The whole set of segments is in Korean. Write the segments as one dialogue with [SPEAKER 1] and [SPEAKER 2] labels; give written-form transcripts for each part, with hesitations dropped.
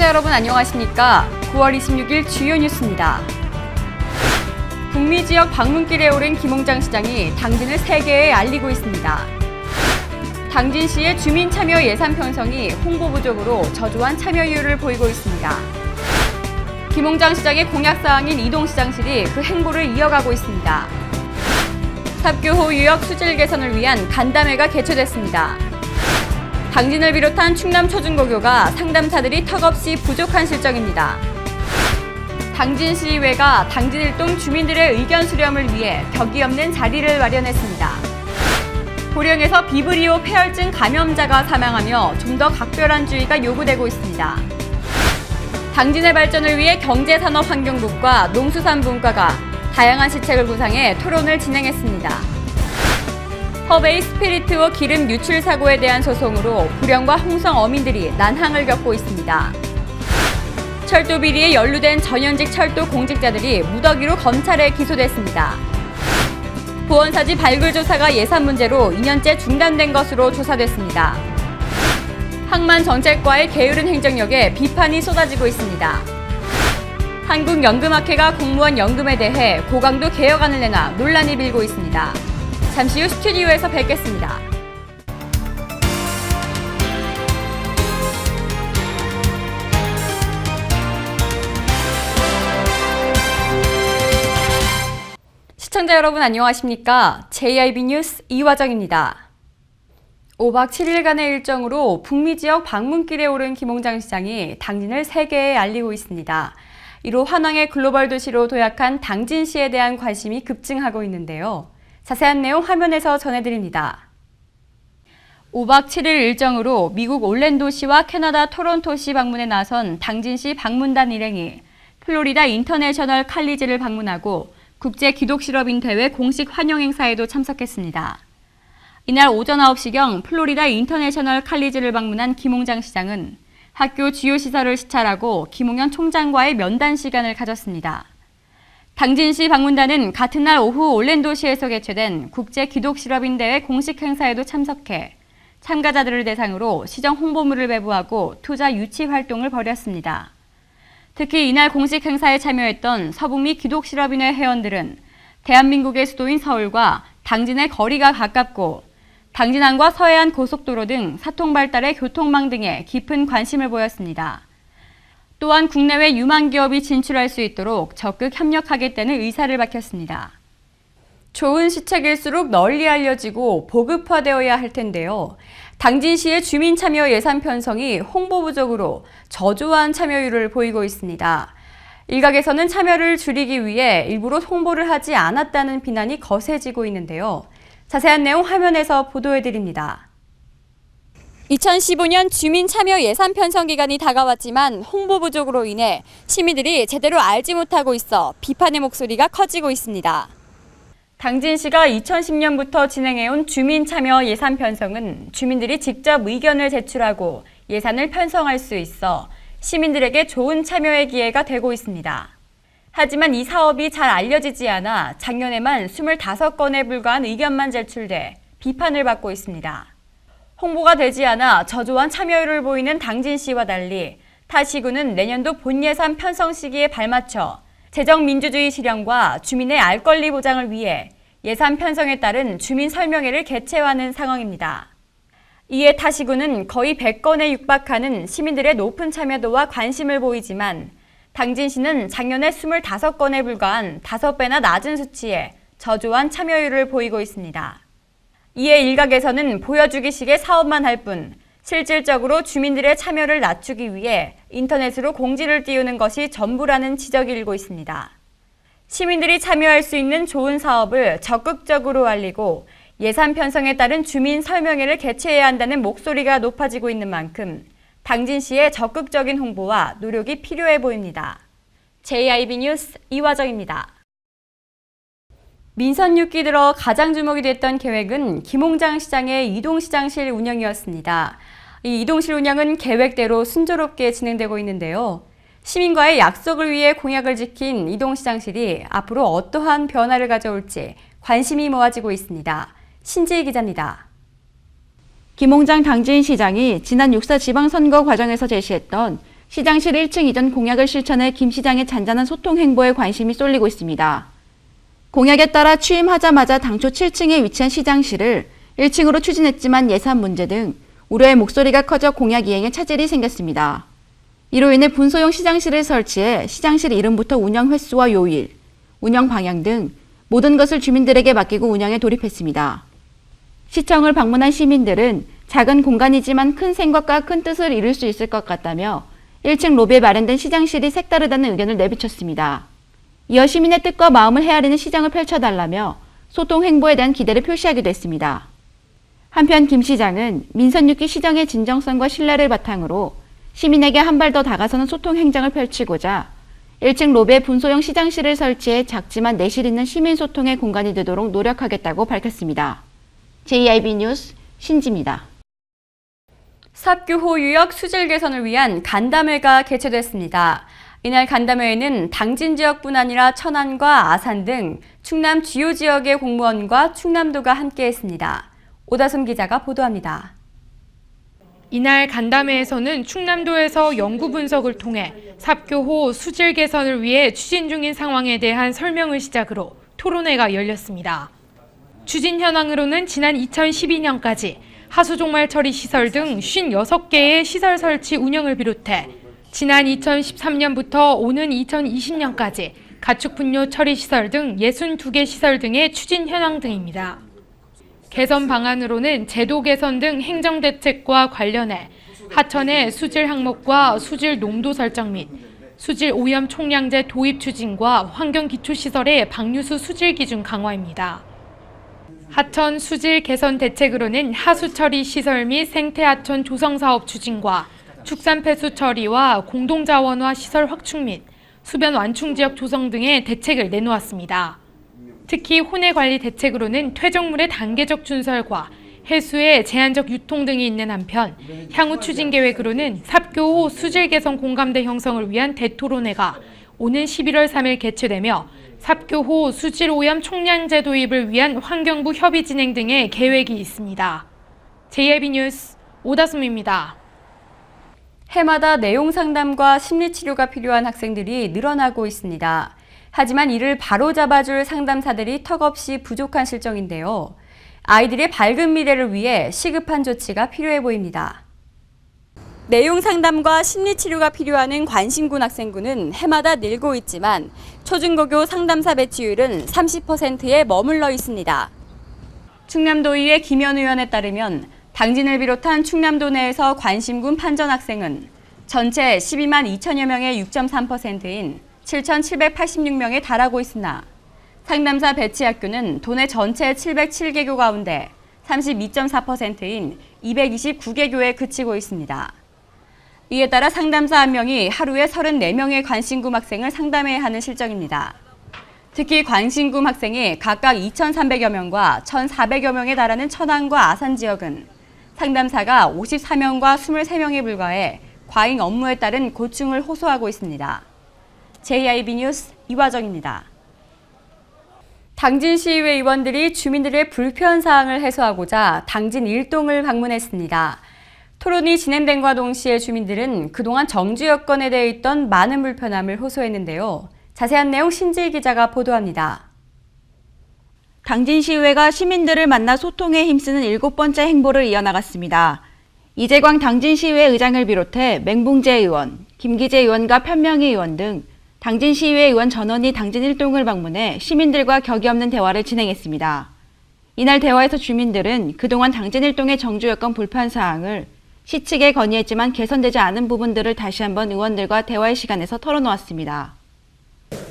[SPEAKER 1] 시청자 여러분 안녕하십니까? 9월 26일 주요 뉴스입니다. 북미 지역 방문길에 오른 김홍장 시장이 당진을 세계에 알리고 있습니다. 당진시의 주민 참여 예산 편성이 홍보 부족으로 저조한 참여율을 보이고 있습니다. 김홍장 시장의 공약사항인 이동시장실이 그 행보를 이어가고 있습니다. 탑교호 유역 수질 개선을 위한 간담회가 개최됐습니다. 당진을 비롯한 충남 초중고교가 상담사들이 턱없이 부족한 실정입니다. 당진시의회가 당진일동 주민들의 의견 수렴을 위해 벽이 없는 자리를 마련했습니다. 고령에서 비브리오 폐혈증 감염자가 사망하며 좀 더 각별한 주의가 요구되고 있습니다. 당진의 발전을 위해 경제산업환경국과 농수산분과가 다양한 시책을 구상해 토론을 진행했습니다. 허베이 스피리트워 기름 유출 사고에 대한 소송으로 불영과 홍성 어민들이 난항을 겪고 있습니다. 철도 비리에 연루된 전현직 철도 공직자들이 무더기로 검찰에 기소됐습니다. 보원사지 발굴 조사가 예산 문제로 2년째 중단된 것으로 조사됐습니다. 항만 정책과의 게으른 행정력에 비판이 쏟아지고 있습니다. 한국연금학회가 공무원 연금에 대해 고강도 개혁안을 내놔 논란이 빌고 있습니다. 잠시 후 스튜디오에서 뵙겠습니다. 시청자 여러분 안녕하십니까? JIB 뉴스 이화정입니다. 5박 7일간의 일정으로 북미 지역 방문길에 오른 김홍장 시장이 당진을 세계에 알리고 있습니다. 이로 환왕의 글로벌 도시로 도약한 당진시에 대한 관심이 급증하고 있는데요. 자세한 내용 화면에서 전해드립니다. 5박 7일 일정으로 미국 올랜도시와 캐나다 토론토시 방문에 나선 당진시 방문단 일행이 플로리다 인터내셔널 칼리지를 방문하고 국제기독실업인 대회 공식 환영 행사에도 참석했습니다. 이날 오전 9시경 플로리다 인터내셔널 칼리지를 방문한 김홍장 시장은 학교 주요 시설을 시찰하고 김홍현 총장과의 면담 시간을 가졌습니다. 당진시 방문단은 같은 날 오후 올랜도시에서 개최된 국제기독실업인 대회 공식 행사에도 참석해 참가자들을 대상으로 시정 홍보물을 배부하고 투자 유치 활동을 벌였습니다. 특히 이날 공식 행사에 참여했던 서북미 기독실업인회 회원들은 대한민국의 수도인 서울과 당진의 거리가 가깝고 당진항과 서해안 고속도로 등 사통 발달의 교통망 등에 깊은 관심을 보였습니다. 또한 국내외 유망 기업이 진출할 수 있도록 적극 협력하겠다는 의사를 밝혔습니다. 좋은 시책일수록 널리 알려지고 보급화되어야 할 텐데요. 당진시의 주민 참여 예산 편성이 홍보 부족으로 저조한 참여율을 보이고 있습니다. 일각에서는 참여를 줄이기 위해 일부러 홍보를 하지 않았다는 비난이 거세지고 있는데요. 자세한 내용 화면에서 보도해드립니다. 2015년 주민 참여 예산 편성 기간이 다가왔지만 홍보 부족으로 인해 시민들이 제대로 알지 못하고 있어 비판의 목소리가 커지고 있습니다. 당진시가 2010년부터 진행해온 주민 참여 예산 편성은 주민들이 직접 의견을 제출하고 예산을 편성할 수 있어 시민들에게 좋은 참여의 기회가 되고 있습니다. 하지만 이 사업이 잘 알려지지 않아 작년에만 25건에 불과한 의견만 제출돼 비판을 받고 있습니다. 홍보가 되지 않아 저조한 참여율을 보이는 당진시와 달리 타 시군은 내년도 본예산 편성 시기에 발맞춰 재정민주주의 실현과 주민의 알 권리 보장을 위해 예산 편성에 따른 주민 설명회를 개최하는 상황입니다. 이에 타 시군은 거의 100건에 육박하는 시민들의 높은 참여도와 관심을 보이지만 당진시는 작년에 25건에 불과한 5배나 낮은 수치에 저조한 참여율을 보이고 있습니다. 이에 일각에서는 보여주기식의 사업만 할 뿐 실질적으로 주민들의 참여를 낮추기 위해 인터넷으로 공지를 띄우는 것이 전부라는 지적이 일고 있습니다. 시민들이 참여할 수 있는 좋은 사업을 적극적으로 알리고 예산 편성에 따른 주민 설명회를 개최해야 한다는 목소리가 높아지고 있는 만큼 당진시의 적극적인 홍보와 노력이 필요해 보입니다. JIB 뉴스 이화정입니다. 민선 6기 들어 가장 주목이 됐던 계획은 김홍장 시장의 이동시장실 운영이었습니다. 이 이동실 운영은 계획대로 순조롭게 진행되고 있는데요. 시민과의 약속을 위해 공약을 지킨 이동시장실이 앞으로 어떠한 변화를 가져올지 관심이 모아지고 있습니다. 신지희 기자입니다.
[SPEAKER 2] 김홍장 당진시장이 지난 6.4 지방선거 과정에서 제시했던 시장실 1층 이전 공약을 실천해 김 시장의 잔잔한 소통 행보에 관심이 쏠리고 있습니다. 공약에 따라 취임하자마자 당초 7층에 위치한 시장실을 1층으로 추진했지만 예산 문제 등 우려의 목소리가 커져 공약 이행에 차질이 생겼습니다. 이로 인해 분소형 시장실을 설치해 시장실 이름부터 운영 횟수와 요일, 운영 방향 등 모든 것을 주민들에게 맡기고 운영에 돌입했습니다. 시청을 방문한 시민들은 작은 공간이지만 큰 생각과 큰 뜻을 이룰 수 있을 것 같다며 1층 로비에 마련된 시장실이 색다르다는 의견을 내비쳤습니다. 이어 시민의 뜻과 마음을 헤아리는 시장을 펼쳐달라며 소통 행보에 대한 기대를 표시하기도 했습니다. 한편 김 시장은 민선 6기 시정의 진정성과 신뢰를 바탕으로 시민에게 한 발 더 다가서는 소통 행정을 펼치고자 1층 로비에 분소형 시장실을 설치해 작지만 내실 있는 시민 소통의 공간이 되도록 노력하겠다고 밝혔습니다. JIB 뉴스 신지입니다.
[SPEAKER 1] 삽교호 유역 수질 개선을 위한 간담회가 개최됐습니다. 이날 간담회에는 당진 지역뿐 아니라 천안과 아산 등 충남 주요 지역의 공무원과 충남도가 함께했습니다. 오다솜 기자가 보도합니다.
[SPEAKER 3] 이날 간담회에서는 충남도에서 연구 분석을 통해 삽교호 수질 개선을 위해 추진 중인 상황에 대한 설명을 시작으로 토론회가 열렸습니다. 추진 현황으로는 지난 2012년까지 하수종말 처리 시설 등 56개의 시설 설치 운영을 비롯해 지난 2013년부터 오는 2020년까지 가축 분뇨 처리 시설 등 62개 시설 등의 추진 현황 등입니다. 개선 방안으로는 제도 개선 등 행정 대책과 관련해 하천의 수질 항목과 수질 농도 설정 및 수질 오염 총량제 도입 추진과 환경 기초 시설의 방류수 수질 기준 강화입니다. 하천 수질 개선 대책으로는 하수 처리 시설 및 생태 하천 조성 사업 추진과 축산 폐수 처리와 공동 자원화 시설 확충 및 수변 완충 지역 조성 등의 대책을 내놓았습니다. 특히 혼해 관리 대책으로는 퇴적물의 단계적 준설과 해수의 제한적 유통 등이 있는 한편 향후 추진 계획으로는 삽교호 수질 개선 공감대 형성을 위한 대토론회가 오는 11월 3일 개최되며 삽교호 수질 오염 총량제 도입을 위한 환경부 협의 진행 등의 계획이 있습니다. JIB 뉴스 오다솜입니다.
[SPEAKER 1] 해마다 내용 상담과 심리 치료가 필요한 학생들이 늘어나고 있습니다. 하지만 이를 바로잡아줄 상담사들이 턱없이 부족한 실정인데요. 아이들의 밝은 미래를 위해 시급한 조치가 필요해 보입니다. 내용 상담과 심리 치료가 필요한 관심군 학생군은 해마다 늘고 있지만 초중고교 상담사 배치율은 30%에 머물러 있습니다. 충남도의회 김현 의원에 따르면 당진을 비롯한 충남도 내에서 관심군 판전 학생은 전체 12만 2천여 명의 6.3%인 7,786명에 달하고 있으나 상담사 배치 학교는 도내 전체 707개교 가운데 32.4%인 229개교에 그치고 있습니다. 이에 따라 상담사 한 명이 하루에 34명의 관심군 학생을 상담해야 하는 실정입니다. 특히 관심군 학생이 각각 2,300여 명과 1,400여 명에 달하는 천안과 아산 지역은 상담사가 54명과 23명에 불과해 과잉 업무에 따른 고충을 호소하고 있습니다. JIB 뉴스 이화정입니다. 당진시의회 의원들이 주민들의 불편사항을 해소하고자 당진 일동을 방문했습니다. 토론이 진행된과 동시에 주민들은 그동안 정주 여건에 대해 있던 많은 불편함을 호소했는데요. 자세한 내용 신지희 기자가 보도합니다.
[SPEAKER 2] 당진시의회가 시민들을 만나 소통에 힘쓰는 7번째 행보를 이어나갔습니다. 이재광 당진시의회 의장을 비롯해 맹봉재 의원, 김기재 의원과 편명희 의원 등 당진시의회 의원 전원이 당진 일동을 방문해 시민들과 격이 없는 대화를 진행했습니다. 이날 대화에서 주민들은 그동안 당진 일동의 정주 여건 불편 사항을 시 측에 건의했지만 개선되지 않은 부분들을 다시 한번 의원들과 대화의 시간에서 털어놓았습니다.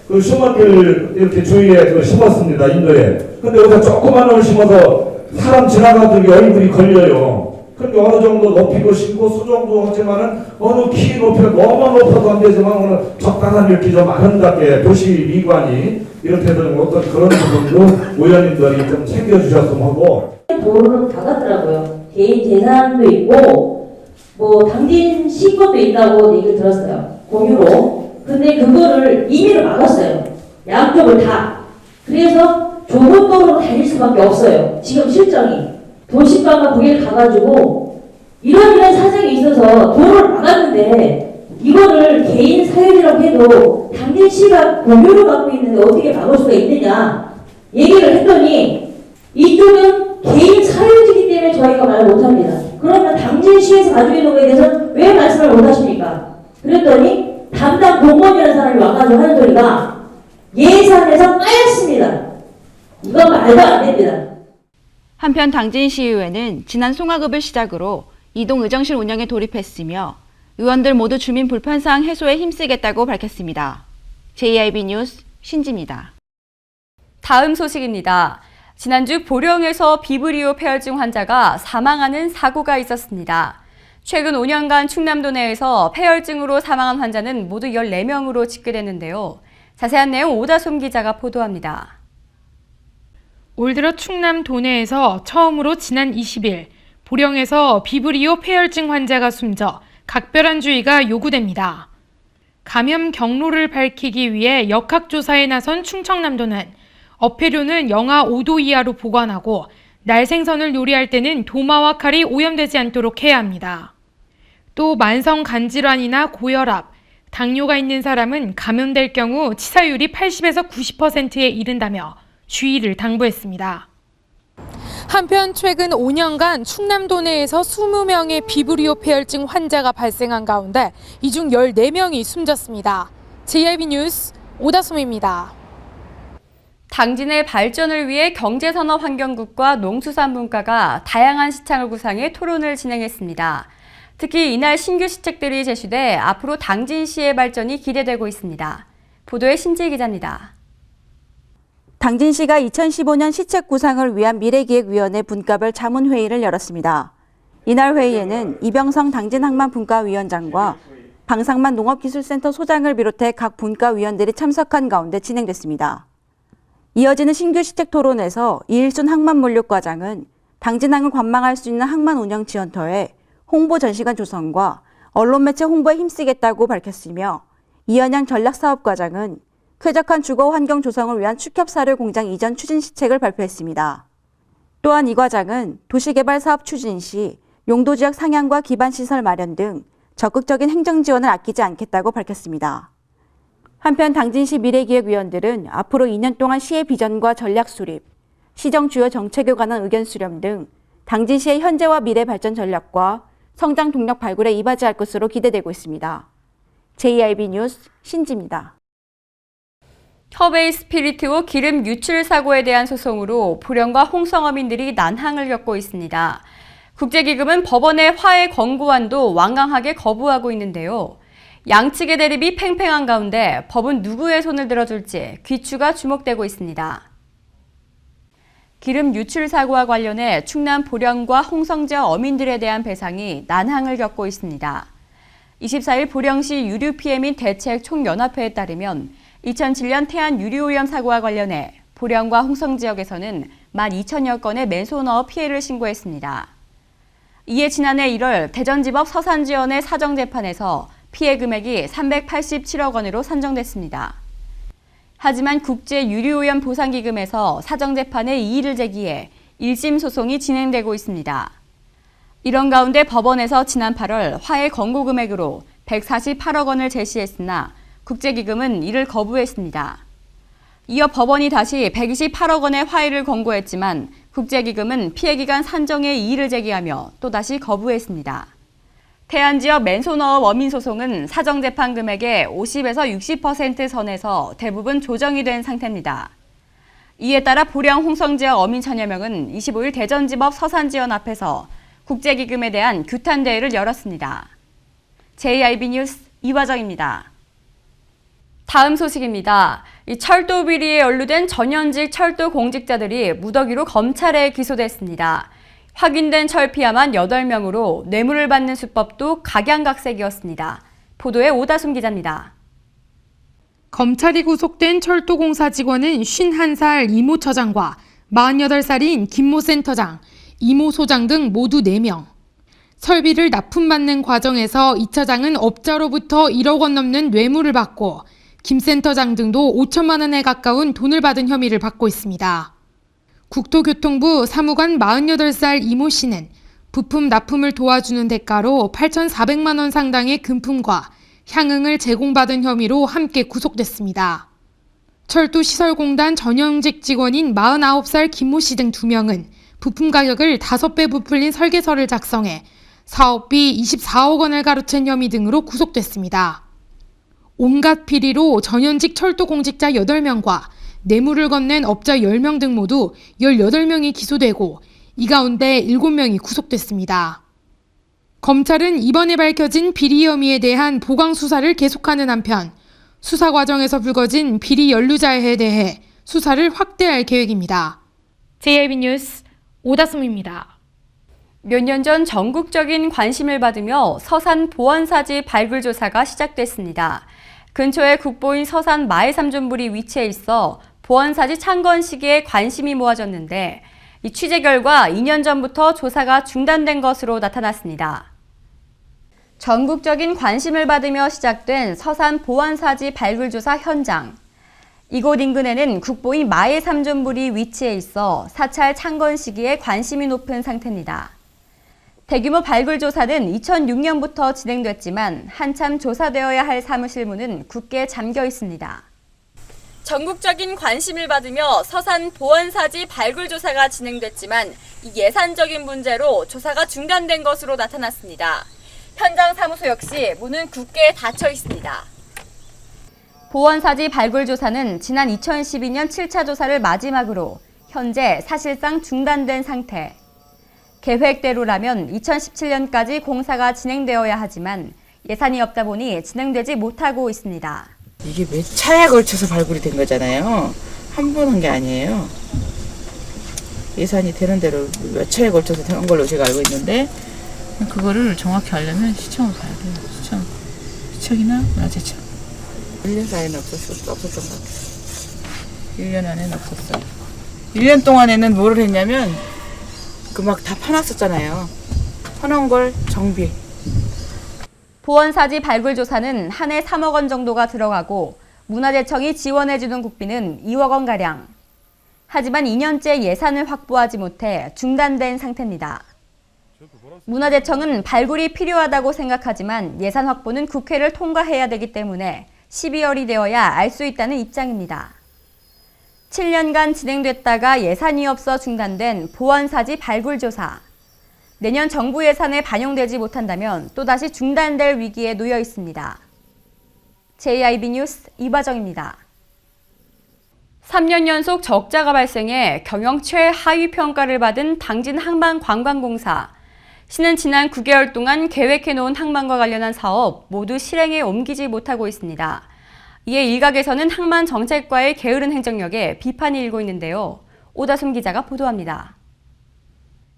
[SPEAKER 4] 그 수목을 이렇게 주위에 심었습니다. 인도에. 근데 여기서 조그만 걸 심어서 사람 지나가던 게 얼굴이 걸려요. 근데 어느 정도 높이고 심고 수정도 하지만은 어느 키 높이가 너무 높아도 안 되지만 오늘 적당한 이렇게 좀 아름답게 도시 미관이 이렇게 되는 어떤 그런 부분도 의원님들이 좀 챙겨주셨으면 하고.
[SPEAKER 5] 도로는 닫았더라고요. 개인 재산도 있고 뭐 당진 시권도 있다고 얘기를 들었어요. 공유로. 근데 그거를 임의로 막았어요. 양쪽을 다. 그래서 좁은 도로로 다닐 수밖에 없어요. 지금 실정이. 도시가가 거기를 가가지고 이런 사정이 있어서 도로를 막았는데 이거를 개인 사유지라고 해도 당진 씨가 공유를 갖고 있는데 어떻게 막을 수가 있느냐 얘기를 했더니 이쪽은 개인 사유지이기 때문에 저희가 말을 못합니다. 그러면 당진 씨에서 가지고 있는 거에 대해서 왜 말씀을 못하십니까? 그랬더니 담당 공무원이라는 사람이 와가지고 하는 소리가 예산에서 빠였습니다. 이건 말도 안 됩니다.
[SPEAKER 2] 한편 당진시의회는 지난 송화급을 시작으로 이동 의정실 운영에 돌입했으며 의원들 모두 주민 불편사항 해소에 힘쓰겠다고 밝혔습니다. JIB 뉴스 신지입니다.
[SPEAKER 1] 다음 소식입니다. 지난주 보령에서 비브리오 폐혈증 환자가 사망하는 사고가 있었습니다. 최근 5년간 충남도 내에서 폐혈증으로 사망한 환자는 모두 14명으로 집계됐는데요. 자세한 내용 오다솜 기자가 보도합니다.
[SPEAKER 3] 올 들어 충남 도내에서 처음으로 지난 20일 보령에서 비브리오 폐혈증 환자가 숨져 각별한 주의가 요구됩니다. 감염 경로를 밝히기 위해 역학조사에 나선 충청남도는 어패류는 영하 5도 이하로 보관하고 날생선을 요리할 때는 도마와 칼이 오염되지 않도록 해야 합니다. 또 만성 간질환이나 고혈압, 당뇨가 있는 사람은 감염될 경우 치사율이 80에서 90%에 이른다며 주의를 당부했습니다. 한편 최근 5년간 충남도 내에서 20명의 비브리오 폐혈증 환자가 발생한 가운데 이 중 14명이 숨졌습니다. JIB 뉴스 오다솜입니다.
[SPEAKER 1] 당진의 발전을 위해 경제산업환경국과 농수산문과가 다양한 시창을 구상해 토론을 진행했습니다. 특히 이날 신규 시책들이 제시돼 앞으로 당진시의 발전이 기대되고 있습니다. 보도에 신지 기자입니다.
[SPEAKER 2] 당진시가 2015년 시책 구상을 위한 미래기획위원회 분과별 자문회의를 열었습니다. 이날 회의에는 이병성 당진항만분과위원장과 방상만 농업기술센터 소장을 비롯해 각 분과위원들이 참석한 가운데 진행됐습니다. 이어지는 신규 시책 토론에서 이일순 항만물류과장은 당진항을 관망할 수 있는 항만 운영 지원터에 홍보 전시관 조성과 언론매체 홍보에 힘쓰겠다고 밝혔으며 이현양 전략사업과장은 쾌적한 주거 환경 조성을 위한 축협사료 공장 이전 추진 시책을 발표했습니다. 또한 이 과장은 도시개발 사업 추진 시 용도지역 상향과 기반시설 마련 등 적극적인 행정 지원을 아끼지 않겠다고 밝혔습니다. 한편 당진시 미래기획위원들은 앞으로 2년 동안 시의 비전과 전략 수립, 시정 주요 정책에 관한 의견 수렴 등 당진시의 현재와 미래 발전 전략과 성장 동력 발굴에 이바지할 것으로 기대되고 있습니다. JIB 뉴스 신지입니다.
[SPEAKER 1] 협웨이 스피리트호 기름 유출 사고에 대한 소송으로 보령과 홍성어민들이 난항을 겪고 있습니다. 국제기금은 법원의 화해 권고안도 완강하게 거부하고 있는데요. 양측의 대립이 팽팽한 가운데 법은 누구의 손을 들어줄지 귀추가 주목되고 있습니다. 기름 유출 사고와 관련해 충남 보령과 홍성 지역 어민들에 대한 배상이 난항을 겪고 있습니다. 24일 보령시 유류피해 및 대책 총연합회에 따르면 2007년 태안 유류오염 사고와 관련해 보령과 홍성 지역에서는 12,000여 건의 맨손어 피해를 신고했습니다. 이에 지난해 1월 대전지법 서산지원의 사정재판에서 피해 금액이 387억 원으로 산정됐습니다. 하지만 국제유류오염 보상기금에서 사정재판에 이의를 제기해 1심 소송이 진행되고 있습니다. 이런 가운데 법원에서 지난 8월 화해 권고 금액으로 148억 원을 제시했으나 국제기금은 이를 거부했습니다. 이어 법원이 다시 128억 원의 화해를 권고했지만 국제기금은 피해기간 산정에 이의를 제기하며 또다시 거부했습니다. 태안 지역 맨손어업 어민 소송은 사정재판 금액의 50에서 60% 선에서 대부분 조정이 된 상태입니다. 이에 따라 보령 홍성 지역 어민 천여 명은 25일 대전지법 서산지원 앞에서 국제기금에 대한 규탄 대회를 열었습니다. JIB 뉴스 이화정입니다. 다음 소식입니다. 이 철도 비리에 연루된 전현직 철도 공직자들이 무더기로 검찰에 기소됐습니다. 확인된 철피아만 8명으로 뇌물을 받는 수법도 각양각색이었습니다. 보도에 오다솜 기자입니다.
[SPEAKER 3] 검찰이 구속된 철도공사 직원은 51살 이모 처장과 48살인 김모 센터장, 이모 소장 등 모두 4명. 설비를 납품받는 과정에서 이 차장은 업자로부터 1억 원 넘는 뇌물을 받고 김 센터장 등도 5천만 원에 가까운 돈을 받은 혐의를 받고 있습니다. 국토교통부 사무관 48살 이모 씨는 부품 납품을 도와주는 대가로 8,400만 원 상당의 금품과 향응을 제공받은 혐의로 함께 구속됐습니다. 철도시설공단 전현직 직원인 49살 김모 씨 등 2명은 부품 가격을 5배 부풀린 설계서를 작성해 사업비 24억 원을 가로챈 혐의 등으로 구속됐습니다. 온갖 비리로 전현직 철도공직자 8명과 뇌물을 건넨 업자 10명 등 모두 18명이 기소되고 이 가운데 7명이 구속됐습니다. 검찰은 이번에 밝혀진 비리 혐의에 대한 보강 수사를 계속하는 한편 수사 과정에서 불거진 비리 연루자에 대해 수사를 확대할 계획입니다. JIB 뉴스 오다솜입니다.
[SPEAKER 1] 몇 년 전 전국적인 관심을 받으며 서산 보안사지 발굴 조사가 시작됐습니다. 근처에 국보인 서산 마해삼존불이 위치해 있어 보안사지 창건 시기에 관심이 모아졌는데 이 취재 결과 2년 전부터 조사가 중단된 것으로 나타났습니다. 전국적인 관심을 받으며 시작된 서산 보안사지 발굴 조사 현장. 이곳 인근에는 국보인 마해삼존불이 위치해 있어 사찰 창건 시기에 관심이 높은 상태입니다. 대규모 발굴 조사는 2006년부터 진행됐지만 한참 조사되어야 할 사무실 문은 굳게 잠겨 있습니다. 전국적인 관심을 받으며 서산 보안사지 발굴 조사가 진행됐지만 이 예산적인 문제로 조사가 중단된 것으로 나타났습니다. 현장 사무소 역시 문은 굳게 닫혀 있습니다. 보안사지 발굴 조사는 지난 2012년 7차 조사를 마지막으로 현재 사실상 중단된 상태. 계획대로라면 2017년까지 공사가 진행되어야 하지만 예산이 없다 보니 진행되지 못하고 있습니다.
[SPEAKER 6] 이게 몇 차에 걸쳐서 발굴이 된 거잖아요. 한 번 한 게 아니에요. 예산이 되는 대로 몇 차에 걸쳐서 된 걸로 제가 알고 있는데 그거를 정확히 알려면 시청을 가야 돼요. 시청이나 문화재청. 1년 사이에는 없었던 것 같아요. 1년 안에는 없었어. 1년 동안에는 뭐를 했냐면 그 막 다 파놨었잖아요. 파놓은 걸 정비.
[SPEAKER 1] 보안사지 발굴 조사는 한 해 3억 원 정도가 들어가고 문화재청이 지원해주는 국비는 2억 원가량. 하지만 2년째 예산을 확보하지 못해 중단된 상태입니다. 문화재청은 발굴이 필요하다고 생각하지만 예산 확보는 국회를 통과해야 되기 때문에 12월이 되어야 알 수 있다는 입장입니다. 7년간 진행됐다가 예산이 없어 중단된 보안사지 발굴 조사. 내년 정부 예산에 반영되지 못한다면 또다시 중단될 위기에 놓여 있습니다. JIB 뉴스 이바정입니다. 3년 연속 적자가 발생해 경영 최하위 평가를 받은 당진 항만관광공사. 시는 지난 9개월 동안 계획해놓은 항만과 관련한 사업 모두 실행에 옮기지 못하고 있습니다. 이에 일각에서는 항만 정책과의 게으른 행정력에 비판이 일고 있는데요. 오다솜 기자가 보도합니다.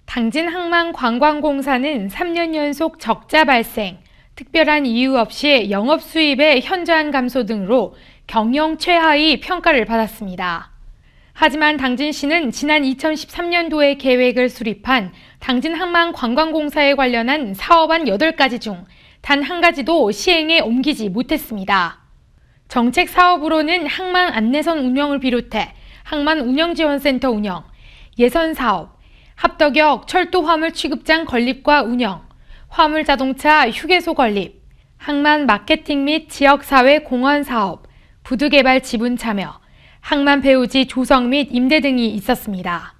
[SPEAKER 3] 당진 항만관광공사는 3년 연속 적자 발생, 특별한 이유 없이 영업 수입의 현저한 감소 등으로 경영 최하위 평가를 받았습니다. 하지만 당진시는 지난 2013년도에 계획을 수립한 당진항만관광공사에 관련한 사업안 8가지 중 단 한 가지도 시행에 옮기지 못했습니다. 정책 사업으로는 항만 안내선 운영을 비롯해 항만 운영지원센터 운영, 예선사업, 합덕역 철도 화물 취급장 건립과 운영, 화물 자동차 휴게소 건립, 항만 마케팅 및 지역사회 공헌 사업, 부두개발 지분 참여, 항만 배우지 조성 및 임대 등이 있었습니다.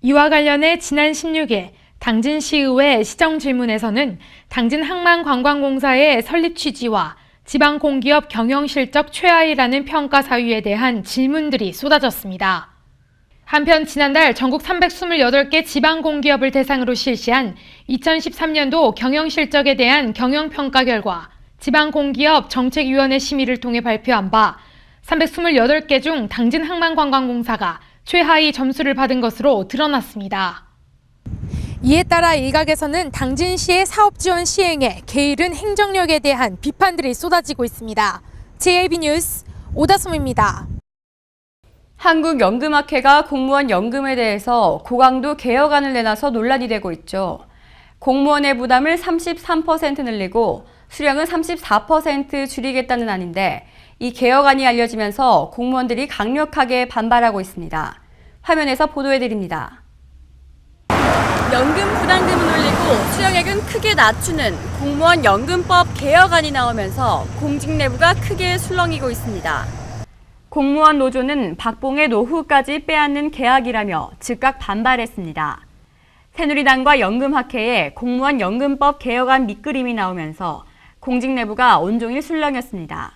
[SPEAKER 3] 이와 관련해 지난 16일 당진시의회 시정질문에서는 당진항만관광공사의 설립 취지와 지방공기업 경영실적 최하위라는 평가 사유에 대한 질문들이 쏟아졌습니다. 한편 지난달 전국 328개 지방공기업을 대상으로 실시한 2013년도 경영실적에 대한 경영평가 결과 지방공기업 정책위원회 심의를 통해 발표한 바 328개 중 당진항만관광공사가 최하위 점수를 받은 것으로 드러났습니다. 이에 따라 일각에서는 당진시의 사업지원 시행에 게으른 행정력에 대한 비판들이 쏟아지고 있습니다. JIB 뉴스 오다솜입니다.
[SPEAKER 1] 한국연금학회가 공무원 연금에 대해서 고강도 개혁안을 내놔서 논란이 되고 있죠. 공무원의 부담을 33% 늘리고 수령은 34% 줄이겠다는 안인데 이 개혁안이 알려지면서 공무원들이 강력하게 반발하고 있습니다. 화면에서 보도해드립니다. 연금 부담금을 올리고 수령액은 크게 낮추는 공무원 연금법 개혁안이 나오면서 공직 내부가 크게 술렁이고 있습니다. 공무원 노조는 박봉의 노후까지 빼앗는 계약이라며 즉각 반발했습니다. 새누리당과 연금학회에 공무원 연금법 개혁안 밑그림이 나오면서 공직 내부가 온종일 술렁였습니다.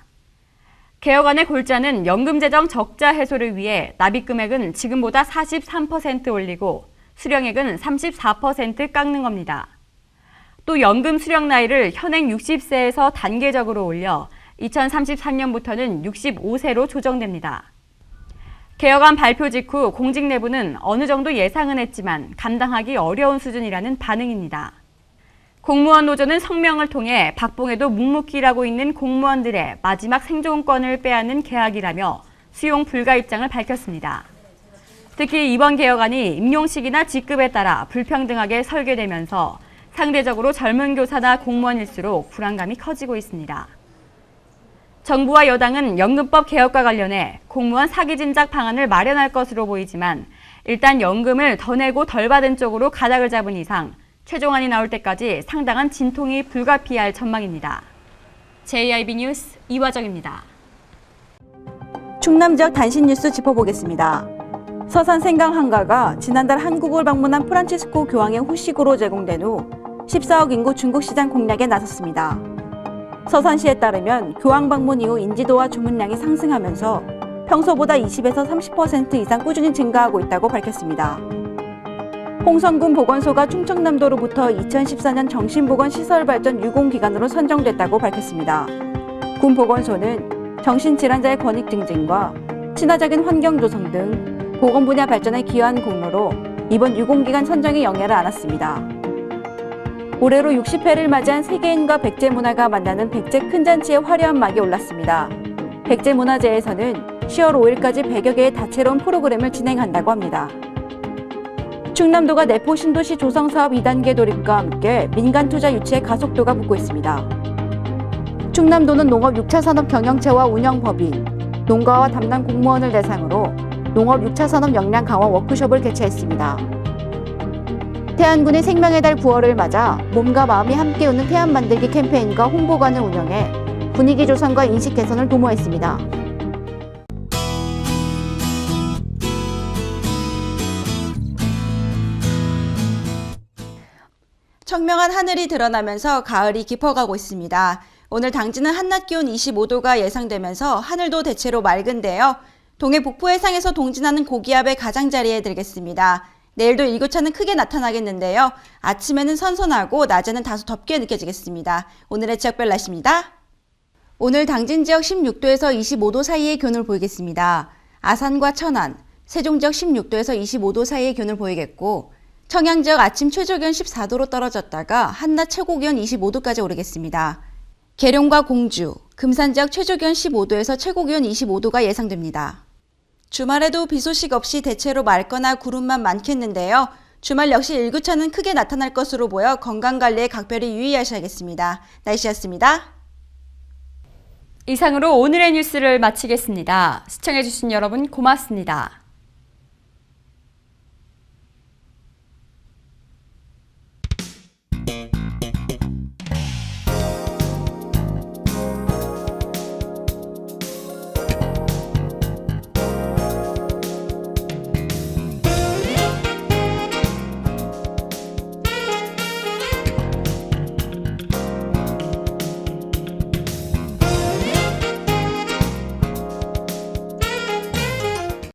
[SPEAKER 1] 개혁안의 골자는 연금 재정 적자 해소를 위해 납입 금액은 지금보다 43% 올리고 수령액은 34% 깎는 겁니다. 또 연금 수령 나이를 현행 60세에서 단계적으로 올려 2033년부터는 65세로 조정됩니다. 개혁안 발표 직후 공직 내부는 어느 정도 예상은 했지만 감당하기 어려운 수준이라는 반응입니다. 공무원 노조는 성명을 통해 박봉에도 묵묵히라고 있는 공무원들의 마지막 생존권을 빼앗는 계약이라며 수용 불가 입장을 밝혔습니다. 특히 이번 개혁안이 임용식이나 직급에 따라 불평등하게 설계되면서 상대적으로 젊은 교사나 공무원일수록 불안감이 커지고 있습니다. 정부와 여당은 연금법 개혁과 관련해 공무원 사기 진작 방안을 마련할 것으로 보이지만 일단 연금을 더 내고 덜 받은 쪽으로 가닥을 잡은 이상 최종안이 나올 때까지 상당한 진통이 불가피할 전망입니다. JIB 뉴스 이화정입니다.
[SPEAKER 2] 충남 지역 단신 뉴스 짚어보겠습니다. 서산 생강 한가가 지난달 한국을 방문한 프란치스코 교황의 후식으로 제공된 후 14억 인구 중국 시장 공략에 나섰습니다. 서산시에 따르면 교황 방문 이후 인지도와 주문량이 상승하면서 평소보다 20에서 30% 이상 꾸준히 증가하고 있다고 밝혔습니다. 홍성군 보건소가 충청남도로부터 2014년 정신보건시설발전 유공기관으로 선정됐다고 밝혔습니다. 군 보건소는 정신질환자의 권익 증진과 친화적인 환경 조성 등 보건 분야 발전에 기여한 공로로 이번 유공기관 선정에 영예를 안았습니다. 올해로 60회를 맞이한 세계인과 백제문화가 만나는 백제 큰잔치의 화려한 막이 올랐습니다. 백제문화제에서는 10월 5일까지 100여 개의 다채로운 프로그램을 진행한다고 합니다. 충남도가 내포 신도시 조성사업 2단계 돌입과 함께 민간 투자 유치에 가속도가 붙고 있습니다. 충남도는 농업 6차 산업 경영체와 운영법인, 농가와 담당 공무원을 대상으로 농업 6차 산업 역량 강화 워크숍을 개최했습니다. 태안군의 생명의 달 9월을 맞아 몸과 마음이 함께 웃는 태안 만들기 캠페인과 홍보관을 운영해 분위기 조성과 인식 개선을 도모했습니다. 청명한 하늘이 드러나면서 가을이 깊어가고 있습니다. 오늘 당진은 한낮 기온 25도가 예상되면서 하늘도 대체로 맑은데요. 동해 북부 해상에서 동진하는 고기압의 가장자리에 들겠습니다. 내일도 일교차는 크게 나타나겠는데요. 아침에는 선선하고 낮에는 다소 덥게 느껴지겠습니다. 오늘의 지역별 날씨입니다. 오늘 당진 지역 16도에서 25도 사이의 기온을 보이겠습니다. 아산과 천안, 세종 지역 16도에서 25도 사이의 기온을 보이겠고 청양 지역 아침 최저기온 14도로 떨어졌다가 한낮 최고기온 25도까지 오르겠습니다. 계룡과 공주, 금산 지역 최저기온 15도에서 최고기온 25도가 예상됩니다. 주말에도 비 소식 없이 대체로 맑거나 구름만 많겠는데요. 주말 역시 일교차는 크게 나타날 것으로 보여 건강관리에 각별히 유의하셔야겠습니다. 날씨였습니다.
[SPEAKER 1] 이상으로 오늘의 뉴스를 마치겠습니다. 시청해주신 여러분 고맙습니다.